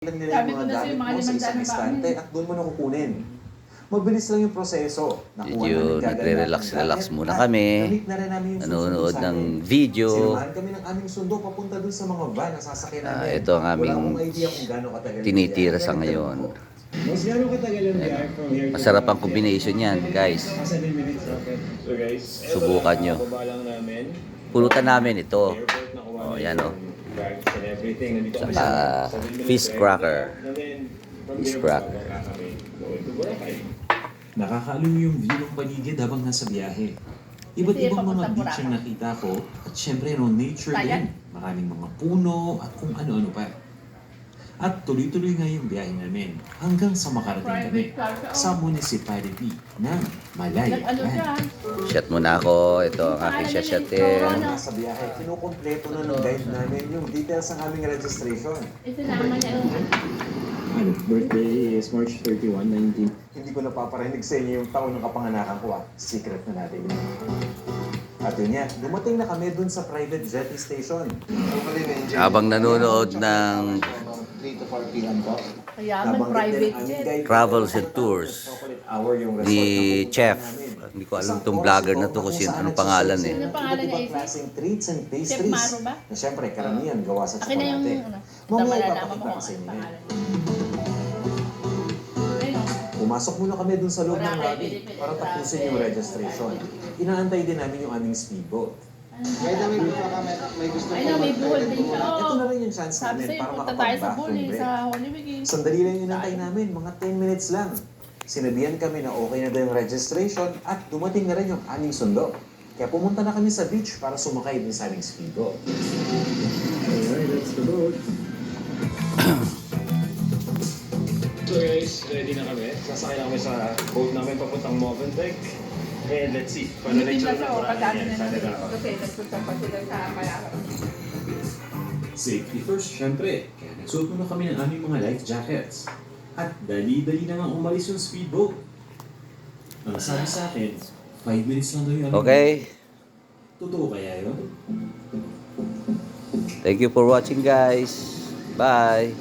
lang nila Sabi yung ko mga na sa'yo, gamit mga mo sa 500 isang na istante baon. at doon mo na kukunin. Mabilis lang yung proseso. Nakuha Medyo namin kagad nagre-relax lahat ng relax gamit muna at kami. gamit na rin namin yung Nanonood susunod sa ng amin. video. Sinumahan kami ng aming sundo papunta dun sa mga van na sasakyan namin. Ito ang Wala aming akong idea kung gaano katagal yung tinitira biyahe. sa Pero ngayon. ako, Mas gano'ng katagal yung drive from here to Masarap ang the- combination yan, guys. 7 minutes, okay. So guys, Subukan nyo. Baba lang namin. Pulutan namin ito. Airport, nakuha Oh, na yan, yung bags and everything. Nandito kami Saka sa 7 minutes fish drive. cracker. And then, from Fish there, cracker. bababa kami. Going to Boracay. nakakaaliw yung view ng paligid habang nasa biyahe. Iba't Kasi ibang mga papuntang beach ang Boracay. nakita ko at syempre nature Tayan. din. Maraming mga puno at kung ano-ano pa. At tuloy-tuloy nga yung biyahe namin hanggang sa makarating kami Private car siya, sa municipality ng Malay. Nag-ano siya? Shot muna ako. Ito ang aking shot-shotin. Nasa biyahe, kinukompleto na ng guide namin yung details ng aming registration. Isinama niya yung Ano, birthday is March 31, 19. Hindi ko napaparinig sa inyo yung taon ng kapanganakan ko. Secret na natin yun. At yun yan, dumating na kami dun sa private jetty station. Habang nanonood ng 3 to 4 p.m. po. kayaman, Nabanggit private din ang jet. guide Travels ko, and Tours chocolate hour yung resort ni na pupuntahan Chef. namin. Hindi ko alam Isang itong course vlogger ito na to kung kasi saan anong pangalan eh. nagsusulit Ano ng pangalan iba't niya, ibang klaseng treats and Chef pastries. Maro ba? Na syempre, karamihan gawa sa Akin na yung tsokolate. ano. Mamaya Malalaman ipapakita mo ko kung sa ano inyo. pangalan niya. Ayun, Pumasok muna kami dun sa loob ng Boracay, lobby Philippines, para tapusin yung Boracay. registration. Inaantay din namin yung aming speedboat. By the way, before kami, may gusto Ayun, may buhol din siya. Ito Oo. na rin yung chance Sabi namin sa'yo, para punta tayo sa makapag-bathroom Buli, break. sa Holy Week. Sandali lang yung inantay namin, mga 10 minutes lang. Sinabihan kami na okay na daw yung registration at dumating na rin yung aming sundo. Kaya pumunta na kami sa beach para sumakay din sa aming speedboat. Alright, that's the boat. So guys, ready na kami. Sasakay na kami sa boat namin papuntang Movenpick. And let's see. Paano na Hindi itsura na ng siya, Boracay pagdami yan. na Sana natin. na. Kasi nagpunta pa sila sa Mayakan. Safety first, syempre. Kaya nagsuot muna kami ng aming mga life jackets. At dali-dali na nga umalis yung speedboat. Ang sabi sa akin, 5 minutes lang daw yung aming Okay. Totoo kaya yun? Thank you for watching, guys. Bye.